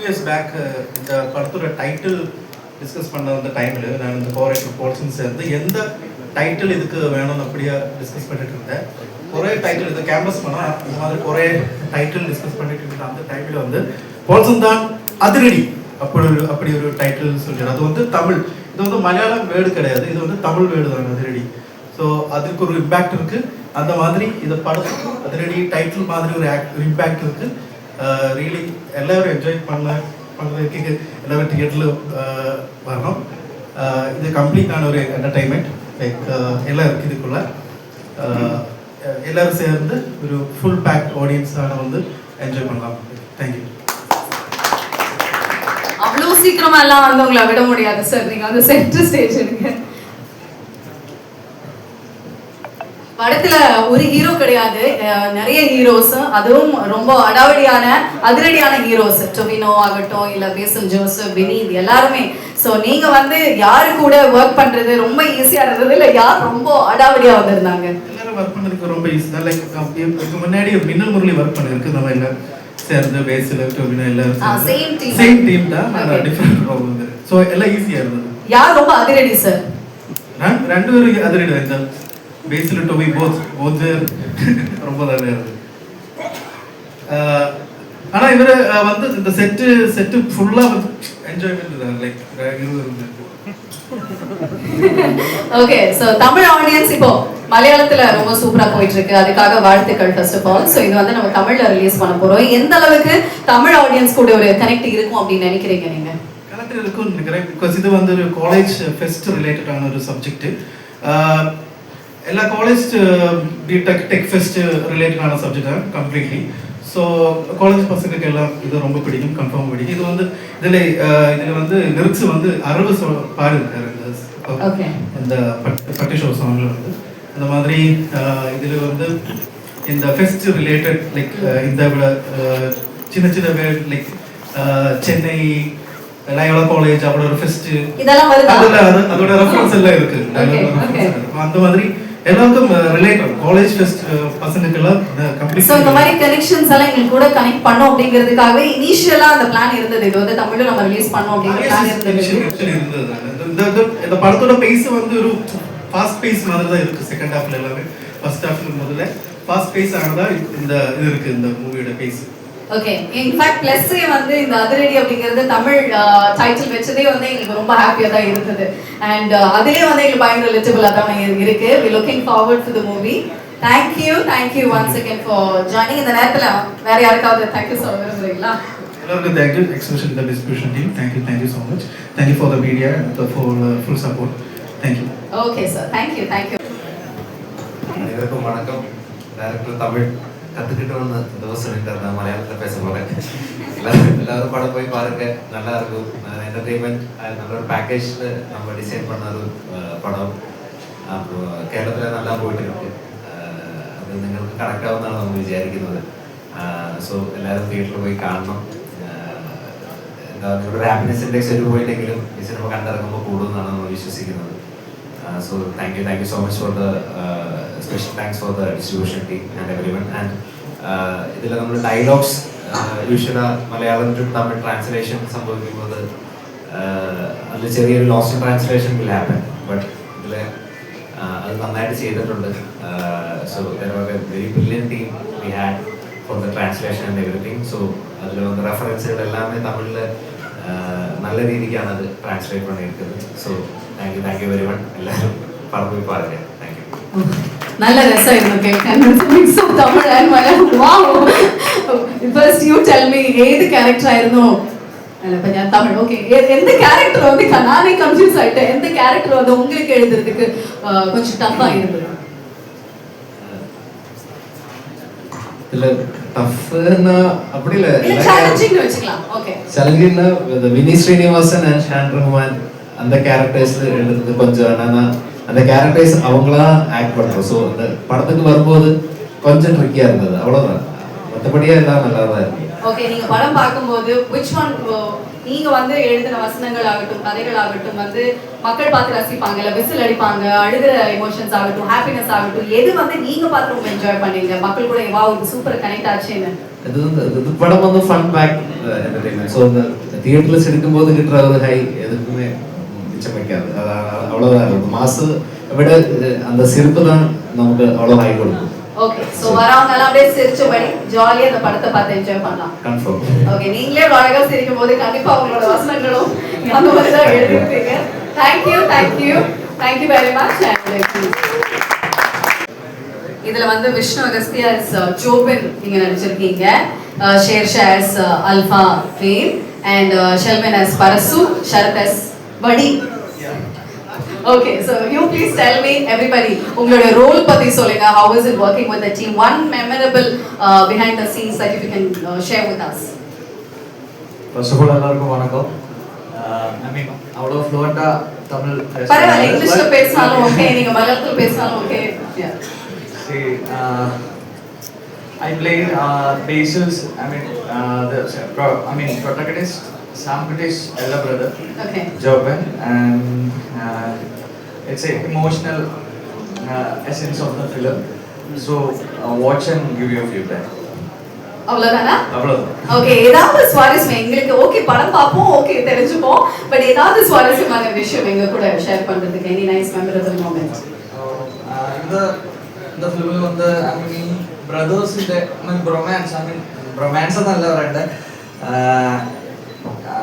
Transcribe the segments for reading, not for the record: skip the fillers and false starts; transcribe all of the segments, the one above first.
years back இந்த படத்தோட title discuss பண்ண அந்த டைமில் நான் இந்த கோஆர்டினேட்டர் போல்சன் சேர்ந்து எந்த டைட்டில் இதுக்கு வேணும்னு அப்படியே டிஸ்கஸ் பண்ணிட்டு இருந்தேன். ஒரே டைட்டில் இது கேம்பஸ் பண்ணால் இந்த மாதிரி ஒரே டைட்டில் டிஸ்கஸ் பண்ணிட்டு இருந்த அந்த டைமில் வந்து போல்சன் தான் அதிரடி அப்படி ஒரு டைட்டில் சொல்கிறார். அது வந்து தமிழ், இது வந்து மலையாளம் வேர்டு கிடையாது, இது வந்து தமிழ் வேர்டு தான் அதிரடி. ஸோ அதுக்கு ஒரு இம்பேக்ட் இருக்குது. அந்த மாதிரி இந்த படத்துக்கு அதிரடி டைட்டில் மாதிரி ஒரு இம்பேக்ட் இருக்குது. ரியலி எல்லாரும் என்ஜாய் பண்ணுறதுக்கு எல்லாரும் தியேட்டரில் வரணும். இது கம்ப்ளீட்டான ஒரு என்டர்டைன்மெண்ட். லைக் எல்லோரும் இதுக்குள்ள எல்லோரும் சேர்ந்து ஒரு ஃபுல் பேக் ஆடியன்ஸான வந்து என்ஜாய் பண்ணலாம். தேங்க்யூ. அவ்வளோ சீக்கிரமா எல்லாம் வந்து உங்களை விட முடியாது சார். நீங்க வந்து சென்டர் ஸ்டேஜ் எடுங்க. படத்துல ஒரு ஹீரோ கிடையாது, நிறைய ஹீரோஸ், அதுவும் ரொம்ப அடாவடியான அதிரடியான ஹீரோஸ். டொவினோ ஆகட்டும், இல்ல பேசல் ஜோசப், வினீத், எல்லாருமே. ஸோ நீங்க வந்து யாரு கூட ஒர்க் பண்றது ரொம்ப ஈஸியா இருந்தது, இல்ல யார் ரொம்ப அடாவடியா வந்திருந்தாங்க? எல்லாரும் ஒர்க் பண்ணதுக்கு ரொம்ப ஈஸி தான். லைக் இதுக்கு முன்னாடி மின்னல் முரளி ஒர்க் பண்ணிருக்கு, நம்ம எல்லாம் சேர்ந்து பேசல டொவினோ எல்லாரும் சேம் டீம் தான், டிஃபரெண்ட் ப்ராப்ளம் இருக்கு. ஸோ எல்லாம் ஈஸியா இருந்தது. யார் ரொம்ப அதிரடி சார்? நான் ரெண்டு பேரும் அதிரடி தான். பேசில் டோபி போத் ரொம்ப நல்லா இருந்தது. ஆனால் இவர் வந்து இந்த செட்டு ஃபுல்லாக வந்து என்ஜாய்மெண்ட் தான். Like okay. So Tamil audience இப்போ மலையாளத்துல ரொம்ப சூப்பரா போயிட்டு இருக்கு, அதுக்காக வாழ்த்துக்கள் ஃபர்ஸ்ட் ஆஃப் ஆல். ஸோ இது வந்து நம்ம தமிழ்ல ரிலீஸ் பண்ண போறோம். எந்த அளவுக்கு தமிழ் ஆடியன்ஸ் கூட ஒரு கனெக்ட் இருக்கும் அப்படின்னு நினைக்கிறீங்க நீங்க? கனெக்ட் இருக்கும்னு நினைக்கிறேன். பிகாஸ் இது வந்து ஒரு காலேஜ் ஃபெஸ்ட் ரிலேட்டடான ஒரு சப்ஜெக்ட். எல்லா காலேஜ் பிடெக் டெக் ஃபெஸ்ட் ரிலேட்டடான சப்ஜெக்ட் தான் கம்ப்ளீட்லி. ஸோ காலேஜ் பசங்களுக்கு எல்லாம் இது ரொம்ப பிடிக்கும், கன்ஃபார்ம் பிடிக்கும். இது வந்து இதில் வந்து லிரிக்ஸ் வந்து அரபு பாடியிருக்காரு இந்த பட்டி ஷோ சாங்கில் வந்து. அந்த மாதிரி இதில் வந்து இந்த ஃபெஸ்ட் ரிலேட்டட் லைக் இந்த சின்ன சின்ன word like Chennai Loyola college அவரோட ஒரு ஃபெஸ்ட், அதோட ரெஃபரன்ஸ் எல்லாம் இருக்கு. அந்த மாதிரி எல்லாருக்கும் ரிலேட்டட் காலேஜ் ஃபெஸ்ட் பசங்களுக்கெல்லாம் கம்ப்ளீட். சோ இந்த மாதிரி கனெக்ஷன்ஸ் எல்லாம் எங்களுக்கு கூட கனெக்ட் பண்ணோம் அப்படிங்கிறதுக்காகவே இனிஷியலா அந்த பிளான் இருந்தது. இது வந்து தமிழ்ல நம்ம ரிலீஸ் பண்ணோம் அப்படிங்கிற பிளான் இருந்தது. இந்த படத்தோட பேஸ் வந்து ஒரு ஃபாஸ்ட் பேஸ் மாதிரி தான் இருக்கு. செகண்ட் ஹாஃப்ல எல்லாமே ஃபர்ஸ்ட் ஹாஃப்ல முதல்ல ஃபாஸ்ட் பேஸ் ஆனதா இந்த இது இருக்கு இந்த மூவியோட பேஸ். ஓகே. இன்ஃபேக்ட் ப்ளஸ்ஸே வந்து இந்த அதிரடி அப்படிங்கிறது தமிழ் டைட்டில் வச்சதே வந்து எங்களுக்கு ரொம்ப ஹாப்பியாக தான் இருந்தது. அண்ட் அதுலேயே வந்து எங்களுக்கு பயங்கர ரிலேட்டபிளாக தான் இருக்கு. We looking forward to the movie. Thank you once again for joining. இந்த நேரத்தில் வேற யாருக்காவது தேங்க்யூ சொல்ல விரும்புறீங்களா? எல்லாருக்கும் thank you, especially the distribution team. Thank you so much. Thank you for the media and for full support. Thank you. Okay sir, thank you. அனைவருக்கும் வணக்கம். Director Tamil கற்றுக்கிட்டு வந்த தோசை நான் மலையாளத்தில் பேச போகிறேன். எல்லாரும் படம் போய் பாருங்க, நல்லா இருக்கும். என்டர்டெயின்மெண்ட் நல்ல ஒரு பேக்கேஜில் நம்ம டிசைன் பண்ண ஒரு படம். அப்புறம் கேரளத்தில் நல்லா போயிட்டு இருக்கு. அது നിങ്ങൾക്ക് കണക്ട് ആവുമെന്നാണ് നമ്മൾ വിചാരിക്കുന്നത്. സോ എല്ലാവരും തിയേറ്ററിൽ പോയി കാണണം. എന്താ നിങ്ങളുടെ ഒരു ഹാപ്പിനെസ് ഇൻഡെക്സ് ഒരു പോയിട്ടെങ്കിലും ഈ സിനിമ കണ്ടിറങ്ങുമ്പോൾ കൂടുമെന്നാണ് നമ്മൾ വിശ്വസിക്കുന്നത്. So thank you so much for the special thanks for the distribution team and everyone. And ഇതിൽ നമ്മൾ dialogues usually Malayalam to Tamil translation സംഭവിക്കുമ്പോൾ അതിൽ ചെറിയൊരു lost in translation will happen. But ഇതിൽ അത് നന്നായിട്ട് ചെയ്തിട്ടുണ്ട്. So there was a very brilliant team we had for the translation and everything. സോ അതിൽ വന്ന റെഫറൻസുകൾ എല്ലാമേ തമിഴിൽ നല്ല രീതിക്കാണ് അത് ട്രാൻസ്ലേറ്റ് பண்ணியிருக்கிறது. So thank you very much. எல்லாரும் படம் போய் பாருங்க. தேங்க்யூ. நல்ல ரசம் இருக்கு கேட்க. Mix of Tamil and Malayalam. Wow. First you tell me ஏது கேரக்டர் ஆயிருந்தோ? அல்ல பஞ்சா தமிழ். ஓகே. எந்த கேரக்டர் வந்து நானே கன்ஃபியூஸ் ஆயிட்டேன். எந்த கேரக்டர் வந்து உங்களுக்கு எழுதுறதுக்கு கொஞ்சம் டஃப்பா இருந்தது? இல்ல டஃப்னா அப்படி இல்ல, சேலஞ்சிங் வெச்சுக்கலாம். ஓகே. சேலஞ்சிங்னா வினி ஸ்ரீனிவாசன் அண்ட் ஷான் ரஹ்மான் அந்த கேரக்டர்ஸ் எழுதுறது கொஞ்சம் என்னன்னா அந்த கேரக்டர்ஸ் அவங்களா ஆக்ட் பண்றோம். ஸோ அந்த படத்துக்கு வரும்போது கொஞ்சம் ட்ரிக்கியா இருந்தது, அவ்வளவுதான். மற்றபடியா எல்லாம் நல்லா தான் இருக்கு. ஓகே. நீங்க படம் பார்க்கும்போது which one நீங்க வந்து எழுதின வசனங்கள் ஆகட்டும், கதைகள் ஆகட்டும் வந்து மக்கள் பார்த்து ரசிப்பாங்க, இல்ல விசில் அடிப்பாங்க, அழுகிற எமோஷன்ஸ் ஆகட்டும், ஹாப்பினஸ் ஆகட்டும், எது வந்து நீங்க பார்த்து ரொம்ப என்ஜாய் பண்ணீங்க, மக்கள் கூட வா ஒரு சூப்பர் கனெக்ட் ஆச்சுன்னு? இது படம் வந்து ஃபன் பேக் என்டர்டைன்மெண்ட். ஸோ இந்த தியேட்டர்ஸ் எடுக்கும்போது கிட்டுற ஒரு ஹை எதுக்குமே மிச்சம் வைக்காது. அது அவ்வளோதான் இருக்கும். மாசு விட அந்த சிரிப்பு தான் நமக்கு அவ்வளோ ஹை கொடுக்கும். ஓகே, சோ வரவங்க எல்லாம் அப்படியே சிரிச்சபடி ஜாலியா அந்த படத்தை பார்த்து என்ஜாய் பண்ணலாம். கன்ஃபார்ம். ஓகே, நீங்களே அழகா சிரிக்கும் போது கண்டிப்பா உங்களோட வசனங்களும் அந்த மாதிரி தான் எழுதிருப்பீங்க. Thank you very much. இதுல வந்து விஷ்ணு அகஸ்தியா as ஜோபின் நீங்க நடிச்சிருக்கீங்க, Shersha as Alpha fame and Selvan as Parasu, Sharath as Vadi. Okay, so you please tell me, everybody, உங்களோட ரோல் பத்தி சொல்லுங்க. How is it working with the team? One memorable behind the scenes that if you can share with us. First of all, எல்லாருக்கும் வணக்கம். I mean, அவ்வளோ ஃப்ளூவெண்டா தமிழ் பரவாயில்ல, இங்கிலீஷ்ல பேசினாலும் okay, நீங்க மலையாளத்துல பேசினாலும் okay. See, I played Basil's, protagonist, Sam Kutty's elder brother, Okay. Jobin, and it's an emotional essence of the film. So watch and give your feedback. அவ்வளவுதானா? அவ்வளவுதான். ஓகே, ஏதாவது சுவாரஸ்யம் எங்களுக்கு ஓகே படம் பார்ப்போம், ஓகே தெரிஞ்சுப்போம், பட் ஏதாவது சுவாரஸ்யமான விஷயம் எங்க கூட ஷேர் பண்றதுக்கு எனி நைஸ் மெமரபிள் மொமெண்ட்? இந்த ஃபிலிமில் வந்து ബ്രദേഴ്സിന്റെ റൊമാൻസ് എന്നല്ല പറയണ്ടേ,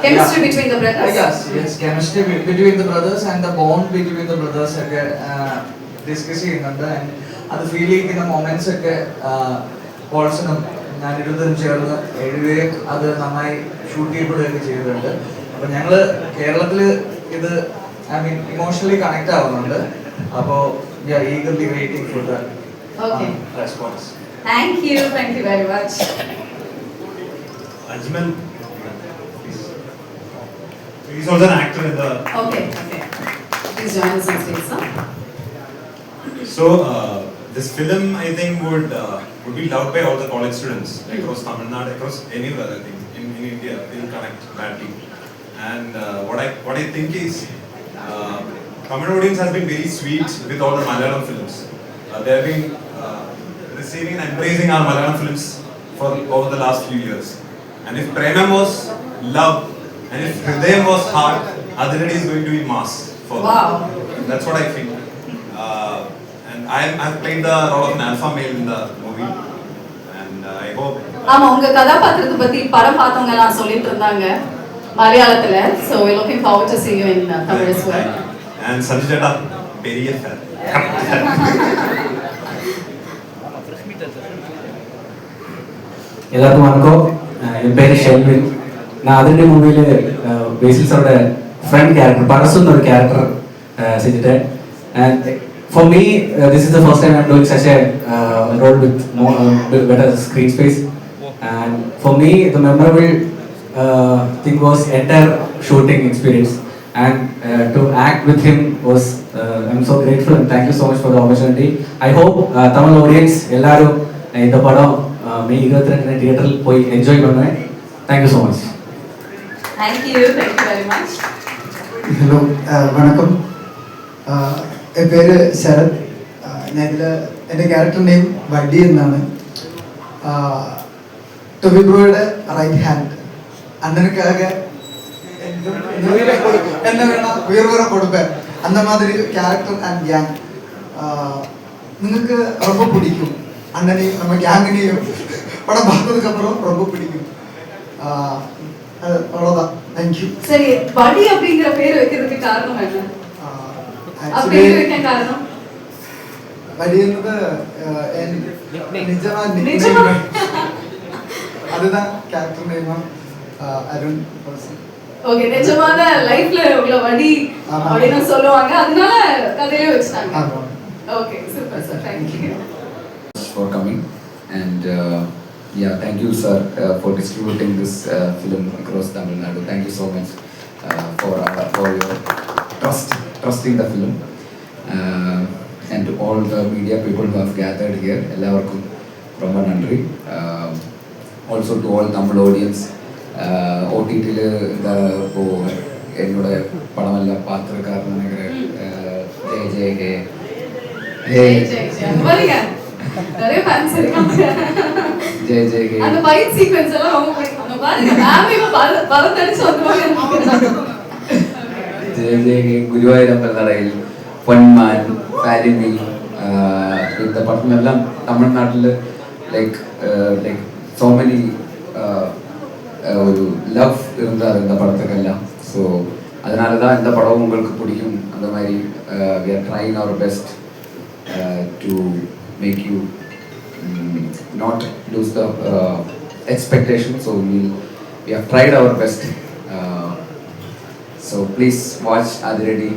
Chemistry between the brothers? Yes, chemistry between the brothers and the bond between the brothers ഒക്കെ ഡിസ്കസ് ചെയ്യുന്നുണ്ട്. ആൻഡ് അത് ഫീൽ ചെയ്യുന്ന മൊമെന്റ്സ് ഒക്കെ പോൾസണും ഞാൻ ഇരുവരും ചേർന്ന് എഴുതുകയും അത് നന്നായി ഷൂട്ട് ചെയ്യപ്പെടുകയൊക്കെ ചെയ്തിട്ടുണ്ട്. അപ്പോൾ ഞങ്ങൾ കേരളത്തിൽ ഇത് ഇമോഷണലി കണക്ട് ആവുന്നുണ്ട്. അപ്പോൾ we are eagerly waiting for the response. Thank you very much. Ajmal, he's also an actor in the. Okay. Please join us on stage, sir. So this film, I think, would be loved by all the college students across Tamil Nadu, across anywhere. I think in India, they will connect badly. And what I think is, Tamil audience has been very sweet with all the Malayalam films. They have been receiving and embracing our Malayalam films for over the last few years. And if Premam was love, and if Hridayam was heart, Adhiradi is going to be mass for them. Wow. That's what I feel. And I've played the role of an alpha male in the movie. And I hope. ஆமா, உங்க கதாபாத்திரத்தை பத்தி படம் பார்த்தவங்க எல்லாம் சொல்லிட்டு இருந்தாங்க மலையாளத்துல. So we're looking forward to see you in Tamil as well. And Sanjay Jetta, பெரிய fan. எல்லாருக்கும் வணக்கம். என் பேர் ஷெல்வின். நான் அதிரடி மூவியில் பேசில் சாரோட ஃப்ரெண்ட் கேரக்டர் பரசுன்னு ஒரு கேரக்டர் செஞ்சுட்டேன். And for me this is the first time I'm doing such a role with better screen space. And for me the memorable thing was entire shooting experience. And to act with him was I'm so grateful and thank you so much for the opportunity. I hope Tamil audience ellarum indha padam May 22 தியேட்டரில் போய் enjoy பண்ணுவேன். Thank you so much. Thank you very much. Hello, வணக்கம். என் பேர் சரத். ഞാൻ ഇതിൽ എൻ്റെ character name വടി എന്നാണ്. ടൊബി ബ്രോയുടെ റൈറ്റ് ഹാൻഡ്. அண்ணனுக்காக என்ன வேணா உயர்வர கொடுப்பேன். அந்த மாதிரி கேரக்டர் அண்ட் கேங் നിങ്ങൾക്ക് ரொம்ப பிடிக்கும். அண்ணனையும் நம்ம கேங்கினையும் படம் பார்த்ததுக்கு அப்புறம் ரொம்ப பிடிக்கும். அவ்வளோதான். தேங்க்யூ. சரி, வடி அப்படிங்கிற பேர் வைக்கிறதுக்கு காரணம் என்ன? ஆக்சுவலி வைக்க காரணம் வடி என்னது நிஜமா அதுதான் கேரக்டர் நேமா அருண் பர்சன். ஓகே, நிஜமான லைஃப்ல உள்ள வடி அப்படின்னு சொல்லுவாங்க, அதனால கதையிலே வச்சாங்க. Okay, super sir. Thank you for coming and thank you sir for distributing this film across Tamil Nadu. Thank you so much for your trusting the film and to all the media people who have gathered here. Ellavarkum romba nandri. Also to all Tamil audience, OTT ல இந்த இப்போ என்னோட படம் எல்லாம் பார்த்துருக்காருன்னு நினைக்கிறேன். ஜெய் நிறைய fans இருக்காங்க. ஜெய் ஜெய் அந்த ஃபைட் சீக்வென்ஸ் எல்லாம் ரொம்ப பிடிக்கும். அங்க பாருங்க மேம் பரதடிச்சு வந்துருவாங்க. ജയ ജയ ഗുരുവായൂരമ്പലനടയിൽ പൊന്മാൻ ഫാലിമി இந்த படம் எல்லாம் தமிழ்நாட்டில் லைக் சோ மெனி ஒரு லவ் இருந்தார் இந்த படத்துக்கெல்லாம். ஸோ அதனால தான் இந்த படம் உங்களுக்கு பிடிக்கும். அந்த மாதிரி we are trying our best to make you not lose the expectation. So we have tried our best. So please watch Adiredi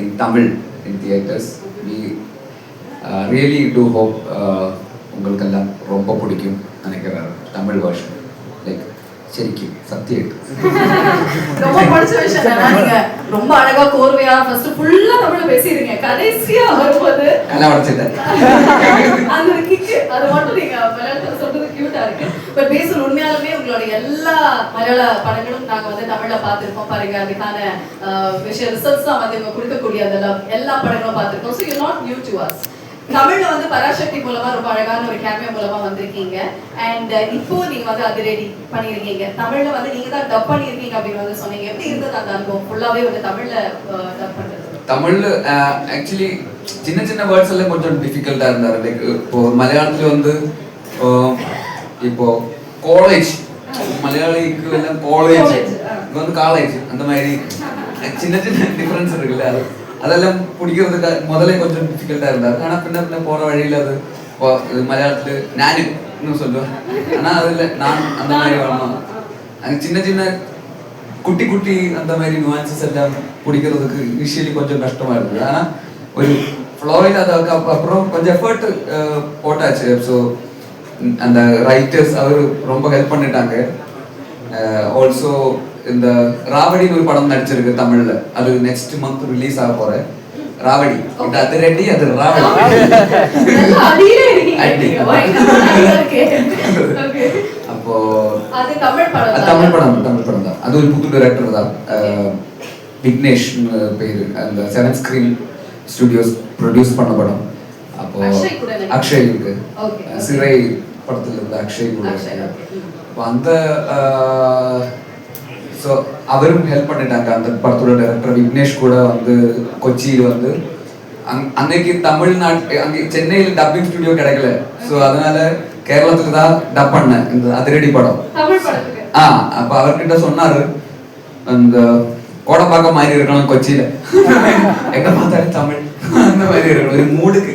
in Tamil in theaters. We really do hope உங்களுக்கெல்லாம் ரொம்ப பிடிக்கும் நினைக்கிறேன் தமிழ் வெர்ஷன். லைக் சரிக்கும் சத்தியம் ரொம்ப பிடிச்ச விஷயம் என்னன்னா நீங்க ரொம்ப அழகா கோர்வையா ஃபர்ஸ்ட் ஃபுல்லா தமிழ்ல பேசிடுங்க, கடைசியா வரும்போது எல்லாம் உடச்சிட்டேன். அந்த ஒரு கிக் அது மட்டும் நீங்க மலையாளத்துல சொல்றது கியூட்டா இருக்கு. பட் பேசுற உண்மையாலுமே உங்களோட எல்லா மலையாள படங்களும் நாங்க வந்து தமிழ்ல பார்த்திருக்கோம் பாருங்க. அதுக்கான விஷயம் ரிசல்ட்ஸ் தான் வந்து இவங்க கொடுக்கக்கூடிய அந்த எல்லா படங்களும் பார்த்திருக்கோம். So you not new to us. தமிழ்ல வந்து பராசக்தி மூலமா ரொம்ப அழகான ஒரு கேமியோ மூலமா வந்திருக்கீங்க. அண்ட் இப்போ நீங்க வந்து அதிரடி பண்ணிருக்கீங்க. தமிழ்ல வந்து நீங்க தான் டப் பண்ணிருக்கீங்க அப்படின்னு வந்து சொன்னீங்க. எப்படி இருந்தது அந்த அனுபவம் ஃபுல்லாவே வந்து தமிழ்ல டப் பண்றது? தமிழ்ல ஆக்சுவலி சின்ன சின்ன வேர்ட்ஸ் எல்லாம் கொஞ்சம் டிஃபிகல்ட்டா இருந்தாரு. லைக் இப்போ மலையாளத்துல வந்து இப்போ காலேஜ் மலையாளிக்கு எல்லாம் காலேஜ் இங்க வந்து காலேஜ் அந்த மாதிரி சின்ன சின்ன டிஃபரன்ஸ் இருக்குல்ல. அதெல்லாம் பிடிக்கிறதுக்கு முதல்ல கொஞ்சம் டிஃபிகல்ட்டா இருந்தாரு. ஆனா பின்ன போற வழியில அது மலையாளத்துல நானு சொல்லுவேன். ஆனா அதுல நான் அந்த மாதிரி வரணும். சின்ன சின்ன குட்டி குட்டி அந்த மாதிரி நுவான்சஸ் எல்லாம் பிடிக்கிறதுக்கு இனிஷியலி கொஞ்சம் கஷ்டமா இருந்தது. ஆனா ஒரு ஃப்ளோவில் அதுக்கு அப்புறம் கொஞ்சம் எஃபர்ட் போட்டாச்சு. ஸோ அந்த ரைட்டர்ஸ் அவர் ரொம்ப ஹெல்ப் பண்ணிட்டாங்க. ஆல்சோ இந்த ராவடின்னு ஒரு படம் நடிச்சிருக்கு தமிழ்ல. அது நெக்ஸ்ட் மந்த் ரிலீஸ் ஆக போறேன். ராவடி இது அதிரடி அது ராவடி அப்போ தமிழ் படம் தான். அது ஒரு புது டைரக்டர் தான், விக்னேஷ் பேரு. அந்த 7 ஸ்கிரீன் ஸ்டுடியோஸ் ப்ரொடியூஸ் பண்ண படம். அப்போ அக்ஷய் இருக்கு, சிறை படத்துல இருந்து அக்ஷய் கூட. அப்போ அந்த ஸோ அவரும் ஹெல்ப் பண்ணிட்டாங்க. அந்த படத்தோட டைரக்டர் விக்னேஷ் கூட வந்து கொச்சியில் வந்து அன்னைக்கு தமிழ்நாட்டு அங்கே சென்னையில் டப்பிங் ஸ்டுடியோ கிடைக்கல. ஸோ அதனால கேரளத்துக்கு தான் டப் பண்ணேன் இந்த அதிரடி படம். அப்போ அவர்கிட்ட சொன்னாரு அந்த கோடம்பாக்கம் மாதிரி இருக்கணும் கொச்சியில, எங்க பார்த்தாலும் தமிழ் அந்த மாதிரி இருக்கணும் ஒரு மூடுக்கு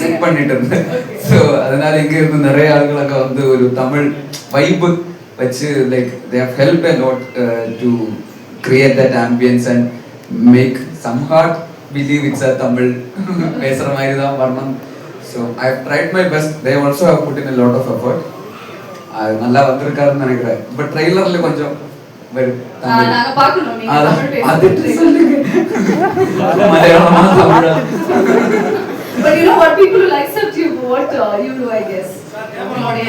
செட் பண்ணிட்டு இருந்தேன். ஸோ அதனால இங்க இருந்து நிறைய ஆளுகள் அங்கே வந்து ஒரு தமிழ் வைப்பு வச்சு like they have helped a lot to create that ambience and make some heart believe it's a Tamil பேசுற மாதிரி தான் வரணும். So I have tried my best. They also have put in a lot of effort. அது நல்லா வந்திருக்காருன்னு நினைக்கிறேன். But ட்ரெய்லர்ல கொஞ்சம் நாங்க பார்க்கணும் நீங்க தமிழ் பேசுறது மலையாளமா தமிழா. But you know what, people will accept you for what you do, I guess. உங்களுடைய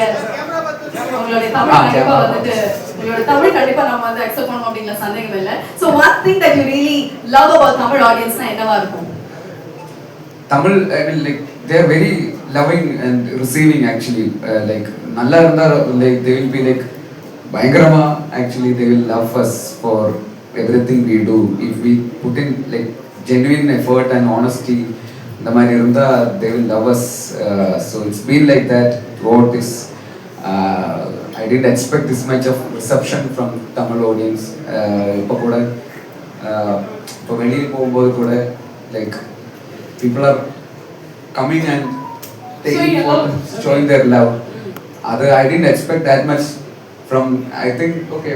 தமிழ் கண்டிப்பா வந்துட்டு உங்களுடைய தமிழ் கண்டிப்பா நம்ம வந்து அக்செப்ட் பண்ணணும் அப்படிங்கிற சந்தேகம் இல்லை. So one thing that you really love about Tamil audience na என்னவா இருக்கும்? Tamil, I mean, like they are very loving and receiving actually. Like நல்லா இருந்தா like they will be like பயங்கரமா actually they will love us for everything we do. If we put in like genuine effort and honesty, இந்த மாதிரி இருந்தா they will love us. So it's been like that throughout this. I didn't expect this much of reception from Tamil audience. இப்போ கூட இப்போ வெளியே போகும்போது கூட like people are coming and taking photos, showing their love. I didn't expect that much from, I think, okay,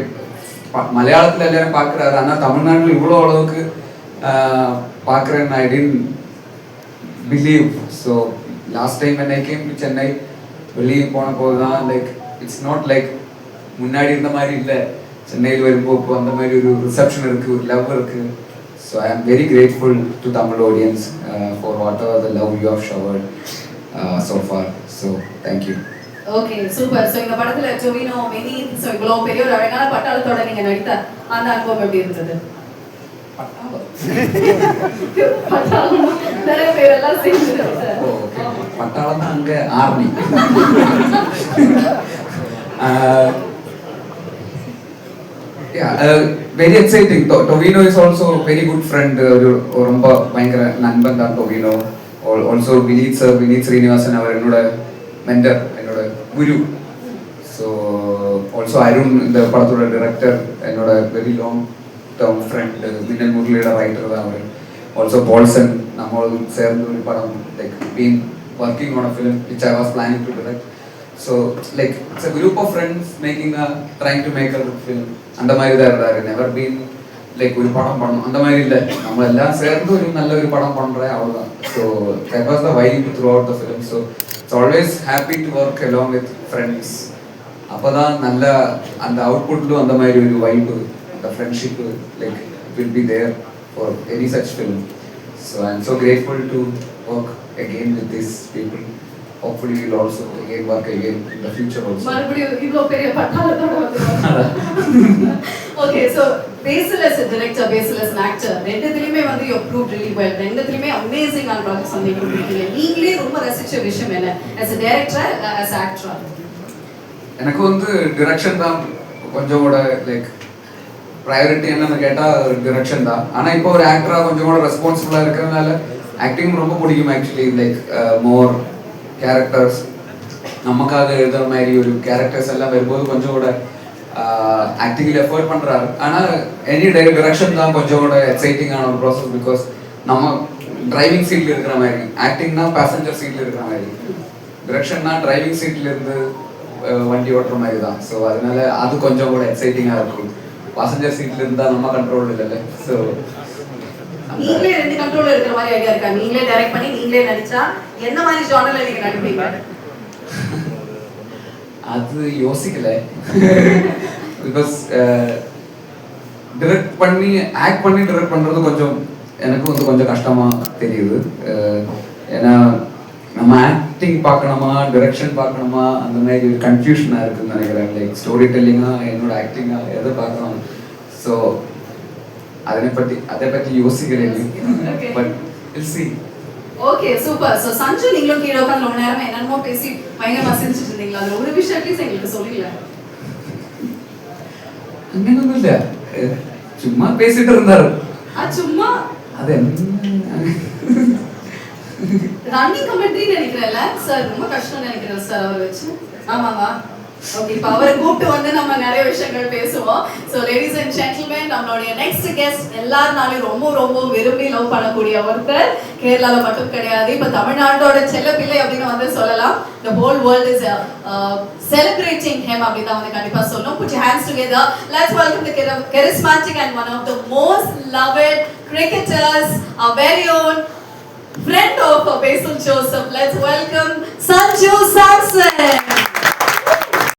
மலையாளத்தில் எல்லாரும் பார்க்குறாரு, ஆனால் தமிழ்நாட்டில் இவ்வளோ அளவுக்கு பார்க்குறேன்னு I didn't believe. So last time when I came to Chennai, வெளியே போன போது தான் லைக் இட்ஸ் நாட் லைக் முன்னாடி இருந்த மாதிரி இல்லை. சென்னையில் வரும்போது இப்போ அந்த மாதிரி ஒரு ரிசப்ஷன் இருக்குது, ஒரு லவ் இருக்குது. So I am very grateful to Tamil audience for whatever the love you have showered so far. So thank you. Okay, super. So இந்த படத்துல ஜோவினோ மெனி ஸோ இவ்வளோ பெரிய ஒரு அழகான பட்டாளத்தோட நீங்க நடித்த அந்த அனுபவம் எப்படி இருந்தது? பட்டாளம் நிறைய பேரெல்லாம் சேர்ந்து பட்டாளம் தான் அங்கே army. Very exciting. Tovino is also very good friend. ஒரு ரொம்ப பயங்கர நண்பன் தான் டொவினோ. ஆல்சோ வினீத் ஸ்ரீனிவாசன் அவர் என்னோட மென்டர், என்னோட குரு. ஸோ ஆல்சோ அருண் இந்த படத்தோட டிரெக்டர், என்னோட வெரி லாங் டேர்ம் ஃப்ரெண்ட். மின்னல் முரளியோட ரைட்டர் தான் அவர். ஆல்சோ பால்சன், நம்ம சேர்ந்து ஒரு படம் like been working on a film which I was planning to direct. So like it's a group of friends trying to make a good film. அந்த மாதிரி தான் இருந்தாரு. never been like ஒரு படம் பண்ணணும் அந்த மாதிரி இல்லை, நம்ம எல்லாம் சேர்ந்து ஒரு நல்ல ஒரு படம் பண்ணுறேன் அவ்வளோதான். So that was the vibe throughout the film. So it's always happy to work along with friends. அப்போதான் நல்ல அந்த அவுட்புட்லும் அந்த மாதிரி ஒரு வைப்பு, அந்த friendship like will be there for any such film. So I'm so grateful to work again with these people. Hopefully we'll also again work again in the future also. மறுபடியும் இவ்வளோ பெரிய பட்டாளத்தோட வந்து okay. So Basil as a director, Basil as an actor, ரெண்டுத்துலையுமே வந்து you proved really well. ரெண்டுத்துலையுமே அமேசிங்கான projects வந்து கொடுத்துருக்கீங்க. நீங்களே ரொம்ப ரசிச்ச விஷயம் என்ன as a director, as an actor? எனக்கு வந்து டிரெக்ஷன் தான் கொஞ்சம் கூட லைக் ப்ரையாரிட்டி என்னன்னு கேட்டால் டிரெக்ஷன் தான். ஆனால் இப்போ ஒரு ஆக்டராக கொஞ்சம் கூட ரெஸ்பான்சிபிளாக இருக்கிறதுனால ஆக்டிங் ரொம்ப பிடிக்கும் ஆக்சுவலி. லைக் மோர் கேரக்டர்ஸ் நமக்காக எழுதுற மாதிரி ஒரு கேரக்டர்ஸ் எல்லாம் வரும்போது கொஞ்சம் கூட ஆக்டிங்கில் எஃபர்ட் பண்ணுறாரு. ஆனால் எனி டிரெக்ஷன் தான் கொஞ்சம் கூட எக்ஸைட்டிங்கான ஒரு ப்ராசஸ். பிகாஸ் நம்ம டிரைவிங் சீட்டில் இருக்கிற மாதிரி, ஆக்டிங்னா பேசஞ்சர் சீட்டில் இருக்கிற மாதிரி, டிரெக்ஷன்னா டிரைவிங் சீட்டில் இருந்து வண்டி ஓட்டுற மாதிரி தான். ஸோ அதனால அது கொஞ்சம் கூட எக்ஸைட்டிங்காக இருக்கும். பாசஞ்சர் சீட்ல இருந்தால் நம்ம கண்ட்ரோல் இல்லைல்ல. ஸோ நீங்களே ரெண்டு கண்ட்ரோல் இருக்கிற மாதிரி ஐடியா இருக்கா? நீங்களே டைரக்ட் பண்ணி நீங்களே நடிச்சா என்ன மாதிரி ஜானர்ல நீங்க நடிப்பீங்க? அது யோசிக்கல. பிகாஸ் டிரெக்ட் பண்ணி ஆக்ட் பண்ணி டிரெக்ட் பண்றது கொஞ்சம் எனக்கு வந்து கொஞ்சம் கஷ்டமா தெரியுது. ஏன்னா நம்ம ஆக்டிங் பார்க்கணுமா டிரெக்ஷன் பார்க்கணுமா அந்த மாதிரி ஒரு கன்ஃபியூஷனாக இருக்குன்னு நினைக்கிறேன். லைக் ஸ்டோரி டெல்லிங்கா என்னோட ஆக்டிங்கா எதை பார்க்கணும். ஸோ அதை பற்றி யோசிக்கிறேன். But will see. Okay super. So Sanju நீங்களும் கீழே உட்காந்து ரொம்ப நேரமா என்னென்னமோ பேசி பயங்கரமா சிரிச்சிட்டு இருந்தீங்களா? அது ஒரு விஷயம் அட்லீஸ்ட் எங்களுக்கு சொல்லல. அங்கேயும் இல்லை, சும்மா பேசிட்டு இருந்தாரு. சும்மா அது ரன்னிங் கமெண்ட்ரி நினைக்கிறேன்ல சார், ரொம்ப கஷ்டம் நினைக்கிறேன் சார் அவர் வச்சு. ஆமாங்க. ஓகே, இப்போ அவரை கூப்பிட்டு வந்து நம்ம நிறைய விஷயங்கள் பேசுவோம். ஸோ லேடிஸ் அண்ட் ஜென்டில்மேன், நம்மளுடைய நெக்ஸ்ட் கெஸ்ட் எல்லாருனாலும் ரொம்ப ரொம்ப விரும்பி லவ் பண்ணக்கூடிய ஒருத்தர். கேரளால மட்டும் கிடையாது, இப்போ தமிழ்நாட்டோட செல்ல பிள்ளை அப்படின்னு வந்து சொல்லலாம். The whole world is celebrating him அப்படின்னு தான் வந்து கண்டிப்பா சொல்லணும். Put your hands together. Let's welcome the charismatic and one of the most loved cricketers, our very own friend of Basil Joseph. Let's welcome